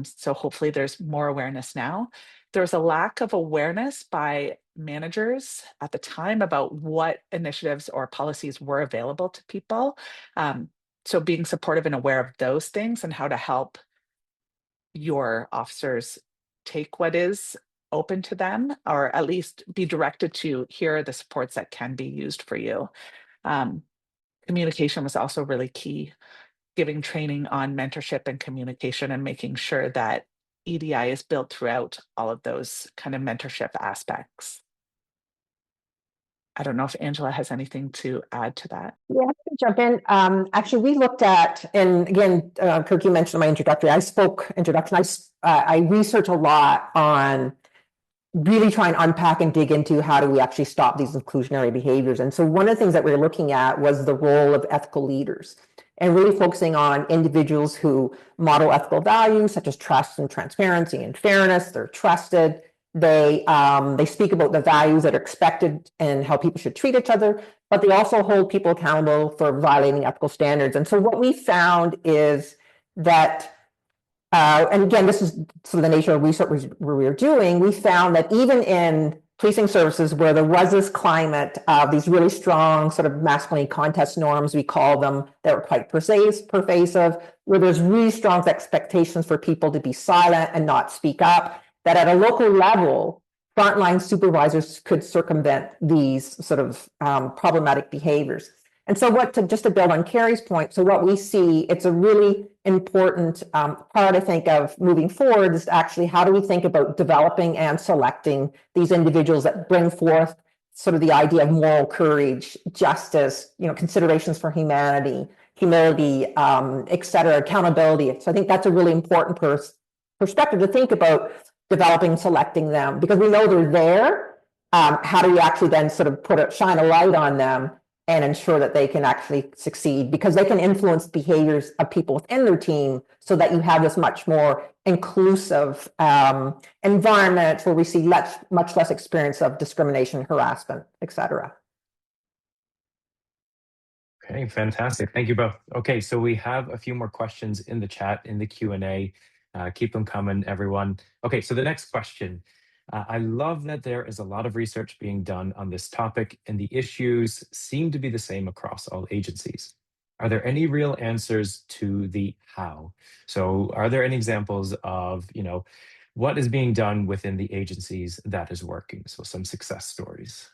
so hopefully there's more awareness now. There was a lack of awareness by managers at the time about what initiatives or policies were available to people. So being supportive and aware of those things and how to help your officers take what is open to them, or at least be directed to, here are the supports that can be used for you. Communication was also really key, giving training on mentorship and communication and making sure that EDI is built throughout all of those kind of mentorship aspects. I don't know if Angela has anything to add to that. Yeah, I can jump in. Actually, we looked at, and again, Kirk, you mentioned in my introduction. I research a lot on really try and unpack and dig into how do we actually stop these inclusionary behaviors. And so one of the things that we were looking at was the role of ethical leaders, and really focusing on individuals who model ethical values such as trust and transparency and fairness. They're trusted. They speak about the values that are expected and how people should treat each other, but they also hold people accountable for violating ethical standards. And so what we found is that, and again, this is sort of the nature of research we were doing, we found that even in policing services where there was this climate of these really strong sort of masculinity contest norms, we call them, that were quite pervasive, where there's really strong expectations for people to be silent and not speak up, that at a local level, frontline supervisors could circumvent these sort of problematic behaviors. And so just to build on Carrie's point, so what we see, it's a really important part, I think, of moving forward is actually how do we think about developing and selecting these individuals that bring forth sort of the idea of moral courage, justice, considerations for humanity, humility, et cetera, accountability. So I think that's a really important perspective to think about developing, selecting them, because we know they're there. How do we actually then sort of shine a light on them and ensure that they can actually succeed, because they can influence behaviors of people within their team, so that you have this much more inclusive environment where we see much less experience of discrimination, harassment, et cetera. Okay, fantastic. Thank you both. Okay, so we have a few more questions in the chat, in the Q&A. Keep them coming, everyone. Okay, so the next question. I love that there is a lot of research being done on this topic, and the issues seem to be the same across all agencies. Are there any real answers to the how? So are there any examples of, what is being done within the agencies that is working? So some success stories.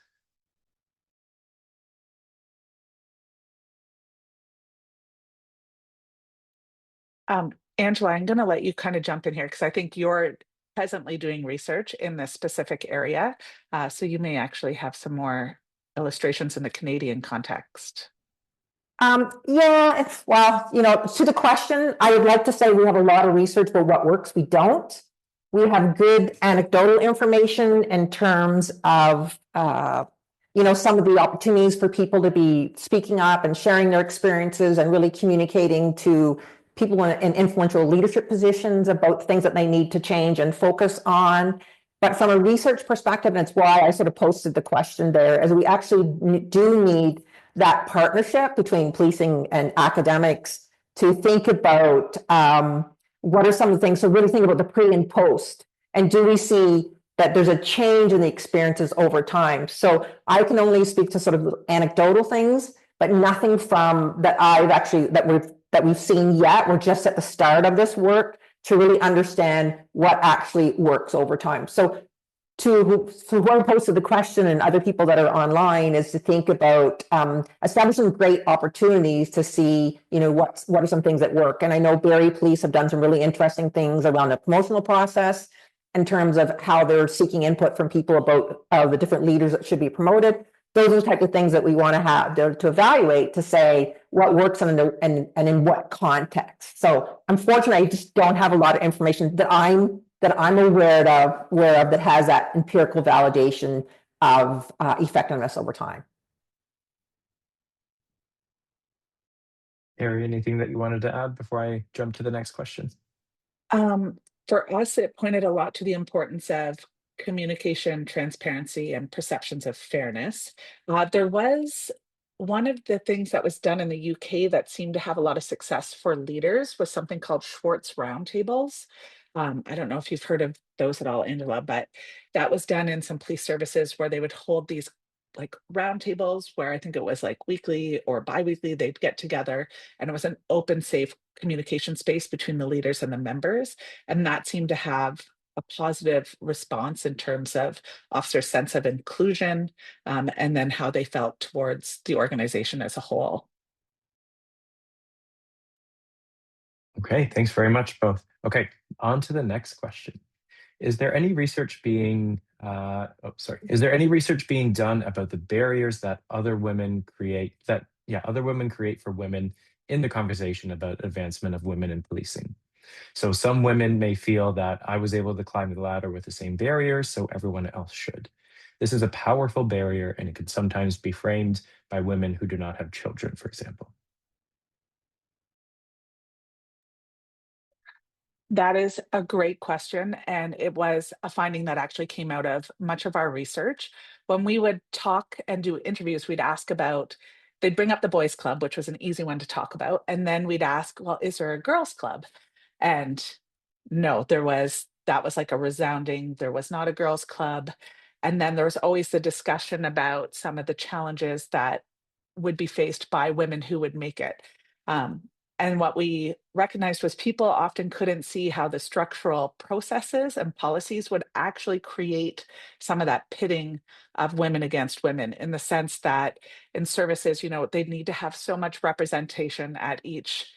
Angela, I'm going to let you kind of jump in here because I think you're presently doing research in this specific area. So you may actually have some more illustrations in the Canadian context. Yeah, well, to the question, I would like to say we have a lot of research, but what works, we don't. We have good anecdotal information in terms of, some of the opportunities for people to be speaking up and sharing their experiences and really communicating to people in influential leadership positions about things that they need to change and focus on. But from a research perspective, and it's why I sort of posted the question there, is we actually do need that partnership between policing and academics to think about what are some of the things, so really think about the pre and post, and do we see that there's a change in the experiences over time. So I can only speak to sort of anecdotal things, but nothing from that we've seen yet. We're just at the start of this work to really understand what actually works over time. So whoever posted the question and other people that are online is to think about establishing great opportunities to see, what are some things that work. And I know Barrie Police have done some really interesting things around the promotional process in terms of how they're seeking input from people about the different leaders that should be promoted. Those are the type of things that we want to have to evaluate to say what works and in what context. So unfortunately, I just don't have a lot of information that I'm aware of that has that empirical validation of effectiveness over time. Carrie, anything that you wanted to add before I jump to the next question? For us, it pointed a lot to the importance of communication, transparency, and perceptions of fairness. There was one of the things that was done in the UK that seemed to have a lot of success for leaders was something called Schwartz roundtables. I don't know if you've heard of those at all, Angela, but that was done in some police services where they would hold these like roundtables where I think it was like weekly or bi-weekly, they'd get together, and it was an open, safe communication space between the leaders and the members. And that seemed to have a positive response in terms of officers' sense of inclusion, and then how they felt towards the organization as a whole. Okay, thanks very much, both. Okay, on to the next question. Is there any research being done about the barriers that other women create for women in the conversation about advancement of women in policing? So some women may feel that I was able to climb the ladder with the same barriers, so everyone else should. This is a powerful barrier, and it can sometimes be framed by women who do not have children, for example. That is a great question. And it was a finding that actually came out of much of our research. When we would talk and do interviews, we'd ask about, they'd bring up the boys' club, which was an easy one to talk about. And then we'd ask, well, is there a girls' club? And no, that was like a resounding, there was not a girls' club. And then there was always the discussion about some of the challenges that would be faced by women who would make it. Um, and what we recognized was people often couldn't see how the structural processes and policies would actually create some of that pitting of women against women, in the sense that in services, they'd need to have so much representation at each,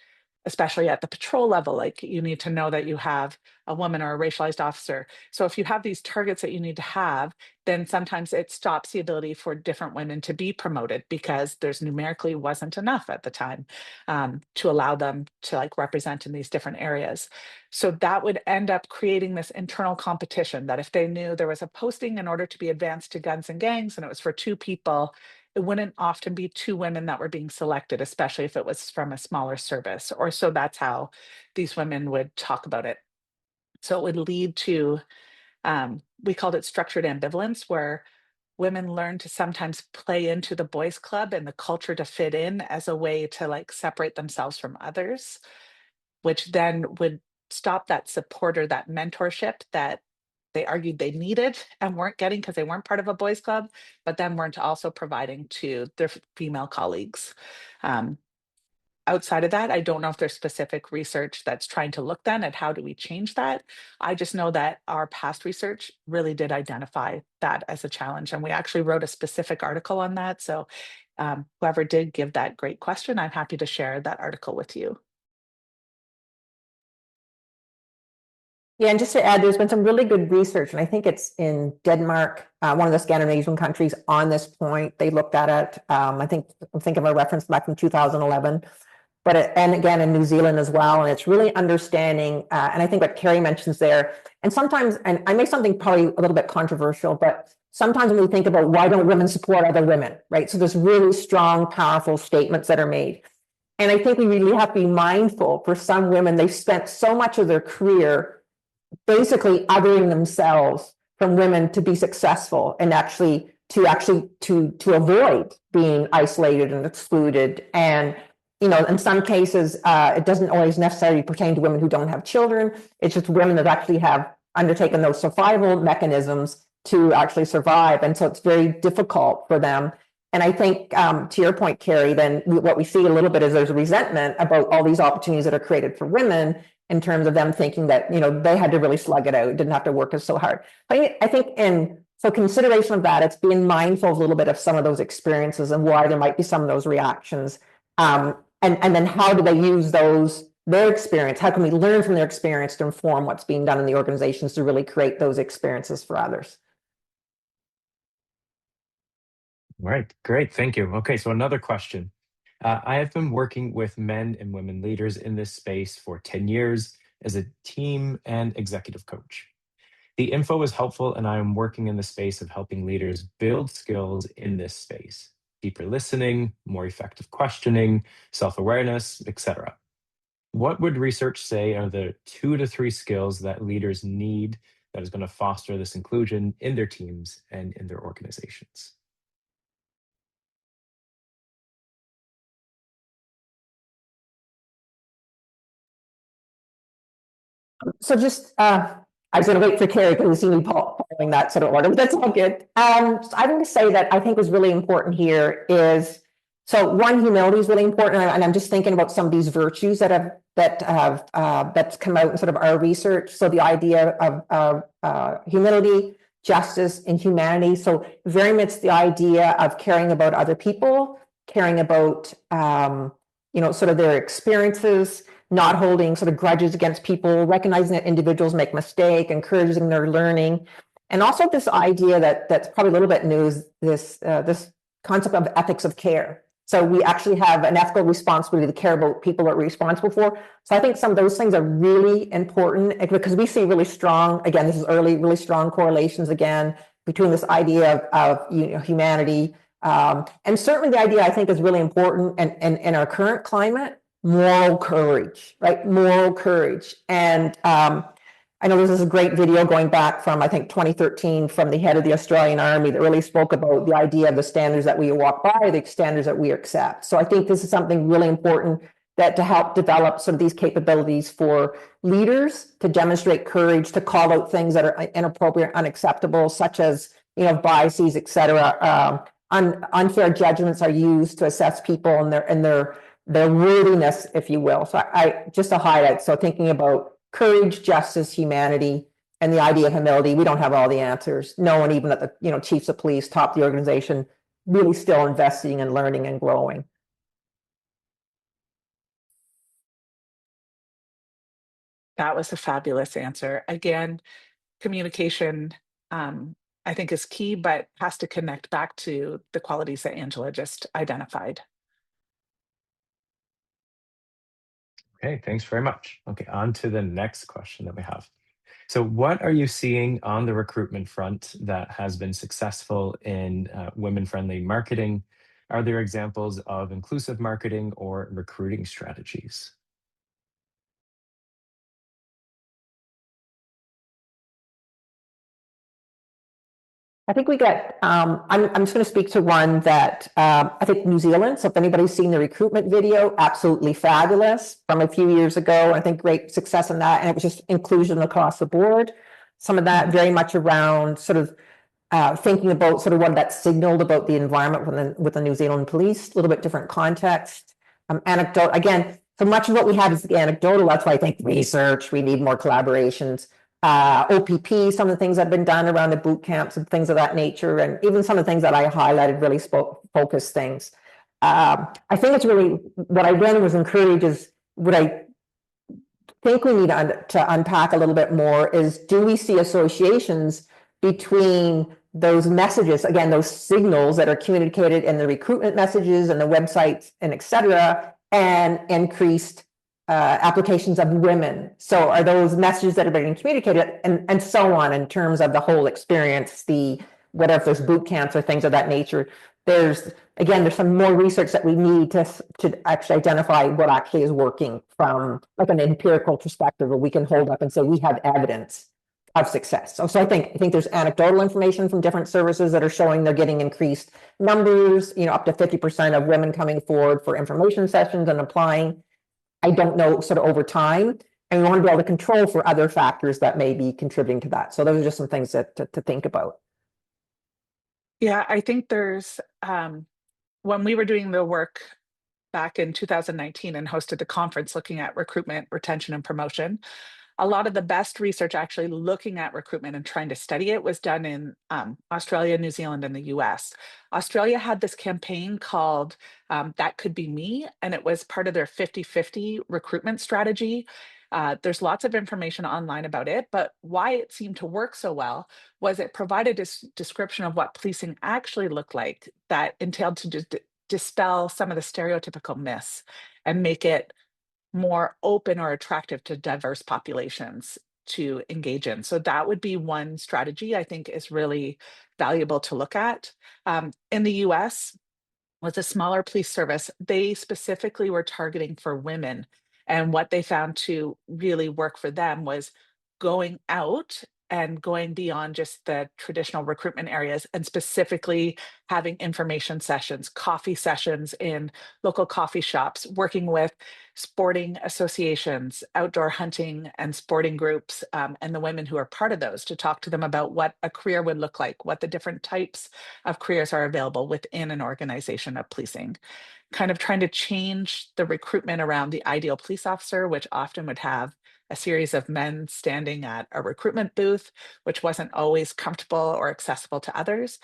especially at the patrol level. Like, you need to know that you have a woman or a racialized officer. So if you have these targets that you need to have, then sometimes it stops the ability for different women to be promoted because there's numerically wasn't enough at the time to allow them to like represent in these different areas. So that would end up creating this internal competition that if they knew there was a posting in order to be advanced to guns and gangs and it was for two people, it wouldn't often be two women that were being selected, especially if it was from a smaller service. Or so that's how these women would talk about it. So it would lead to, we called it structured ambivalence, where women learn to sometimes play into the boys' club and the culture to fit in as a way to like separate themselves from others, which then would stop that support or that mentorship that they argued they needed and weren't getting because they weren't part of a boys club, but then weren't also providing to their female colleagues. Outside of that, I don't know if there's specific research that's trying to look then at how do we change that. I just know that our past research really did identify that as a challenge. And we actually wrote a specific article on that. So whoever did give that great question, I'm happy to share that article with you. Yeah, and just to add, there's been some really good research, and I think it's in Denmark, one of the Scandinavian countries on this point. They looked at it. I think of a reference back from 2011. And again, in New Zealand as well. And it's really understanding, and I think what Carrie mentions there, and sometimes, and I make something probably a little bit controversial, but sometimes when we think about why don't women support other women, right? So there's really strong, powerful statements that are made. And I think we really have to be mindful for some women, they've spent so much of their career basically othering themselves from women to be successful and to avoid being isolated and excluded. And in some cases, it doesn't always necessarily pertain to women who don't have children. It's just women that actually have undertaken those survival mechanisms to actually survive. And so it's very difficult for them. And I think, to your point, Carrie, then what we see a little bit is there's a resentment about all these opportunities that are created for women in terms of them thinking that, they had to really slug it out, didn't have to work so hard. But I think so consideration of that, it's being mindful a little bit of some of those experiences and why there might be some of those reactions. And then how do they use their experience? How can we learn from their experience to inform what's being done in the organizations to really create those experiences for others? All right, great, thank you. Okay, so another question. I have been working with men and women leaders in this space for 10 years as a team and executive coach. The info is helpful, and I am working in the space of helping leaders build skills in this space: deeper listening, more effective questioning, self-awareness, etc. What would research say are the 2 to 3 skills that leaders need that is going to foster this inclusion in their teams and in their organizations? So just, I was going to wait for Carrie because we see me following that sort of order, but that's all good. So I'm going to say that I think was really important here is, so one, humility is really important, and I'm just thinking about some of these virtues that's come out in sort of our research. So the idea of humility, justice, and humanity. So very much the idea of caring about other people, caring about sort of their experiences, not holding sort of grudges against people, recognizing that individuals make mistakes, encouraging their learning. And also this idea that's probably a little bit new is this concept of ethics of care. So we actually have an ethical responsibility to care about people that we're responsible for. So I think some of those things are really important because we see really strong, again, this is early, really strong correlations again between this idea of humanity. And certainly the idea I think is really important and in our current climate, moral courage, right? Moral courage. And I know this is a great video going back from, I think, 2013 from the head of the Australian Army that really spoke about the idea of the standards that we walk by, the standards that we accept. So I think this is something really important that to help develop sort of these capabilities for leaders to demonstrate courage, to call out things that are inappropriate, unacceptable, such as, biases, et cetera. Unfair judgments are used to assess people and their worthiness, if you will. So I just a highlight. So thinking about courage, justice, humanity, and the idea of humility. We don't have all the answers. No one, even at the chiefs of police, top the organization, really still investing and learning and growing. That was a fabulous answer. Again, communication, I think is key, but has to connect back to the qualities that Angela just identified. Okay, thanks very much. Okay, on to the next question that we have. So what are you seeing on the recruitment front that has been successful in women-friendly marketing? Are there examples of inclusive marketing or recruiting strategies? I think we get, I'm just going to speak to one that I think New Zealand. So if anybody's seen the recruitment video, absolutely fabulous from a few years ago. I think great success in that. And it was just inclusion across the board. Some of that very much around sort of thinking about sort of what that signaled about the environment with the New Zealand police, a little bit different context. Anecdote, again, so much of what we have is anecdotal. That's why I think research, we need more collaborations. OPP, some of the things that have been done around the boot camps and things of that nature, and even some of the things that I highlighted really focus things. I think it's really, what I really was encouraged is, what I think we need to unpack a little bit more is, do we see associations between those messages, again, those signals that are communicated in the recruitment messages and the websites and et cetera, and increased applications of women? So are those messages that are being communicated, and so on, in terms of the whole experience, whatever, if there's boot camps or things of that nature, there's some more research that we need to actually identify what actually is working from like an empirical perspective, where we can hold up and say we have evidence of success. So I think there's anecdotal information from different services that are showing they're getting increased numbers, up to 50% of women coming forward for information sessions and applying. I don't know sort of over time, and we want to be able to control for other factors that may be contributing to that. So those are just some things to think about. Yeah, I think there's, when we were doing the work back in 2019 and hosted the conference looking at recruitment, retention, and promotion, a lot of the best research actually looking at recruitment and trying to study it was done in Australia, New Zealand, and the US. Australia had this campaign called That Could Be Me, and it was part of their 50-50 recruitment strategy. There's lots of information online about it, but why it seemed to work so well was it provided a description of what policing actually looked like that entailed to dispel some of the stereotypical myths and make it more open or attractive to diverse populations to engage in. So that would be one strategy I think is really valuable to look at. In the US, with a smaller police service, they specifically were targeting for women. And what they found to really work for them was going out and going beyond just the traditional recruitment areas, and specifically having information sessions, coffee sessions in local coffee shops, working with sporting associations, outdoor hunting and sporting groups, and the women who are part of those, to talk to them about what a career would look like, what the different types of careers are available within an organization of policing. Kind of trying to change the recruitment around the ideal police officer, which often would have a series of men standing at a recruitment booth, which wasn't always comfortable or accessible to others,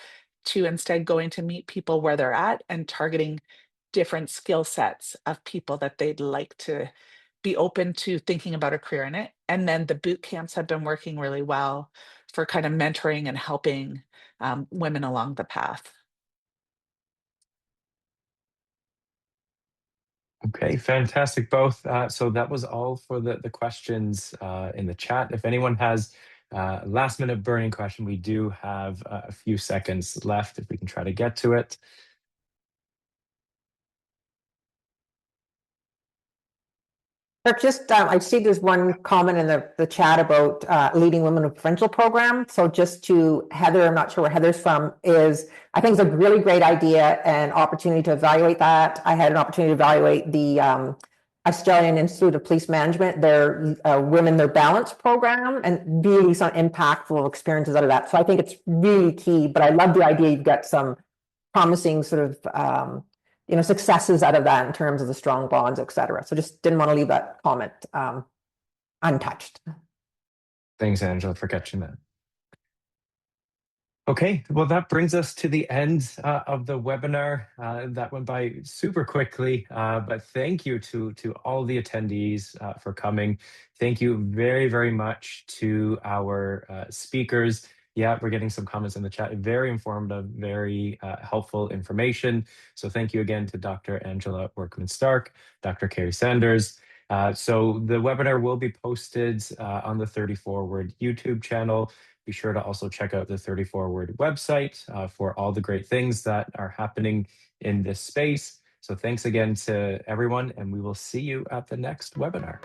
to instead going to meet people where they're at and targeting different skill sets of people that they'd like to be open to thinking about a career in it. And then the boot camps have been working really well for kind of mentoring and helping women along the path. Okay, fantastic both. So that was all for the questions in the chat. If anyone has a last minute burning question, we do have a few seconds left if we can try to get to it. But just, I see there's one comment in the chat about leading women in provincial program. So just to Heather, I'm not sure where Heather's from, I think it's a really great idea and opportunity to evaluate that. I had an opportunity to evaluate the Australian Institute of Police Management, their Women Their Balance program, and really some impactful experiences out of that. So I think it's really key, but I love the idea you've got some promising sort of successes out of that in terms of the strong bonds, et cetera. So just didn't want to leave that comment untouched. Thanks, Angela, for catching that. Okay, well, that brings us to the end of the webinar. That went by super quickly, but thank you to all the attendees for coming. Thank you very, very much to our speakers. Yeah, we're getting some comments in the chat. Very informative, very helpful information. So thank you again to Dr. Angela Workman-Stark, Dr. Carrie Sanders. So the webinar will be posted on the 30 Forward YouTube channel. Be sure to also check out the 30 Forward website for all the great things that are happening in this space. So thanks again to everyone, and we will see you at the next webinar.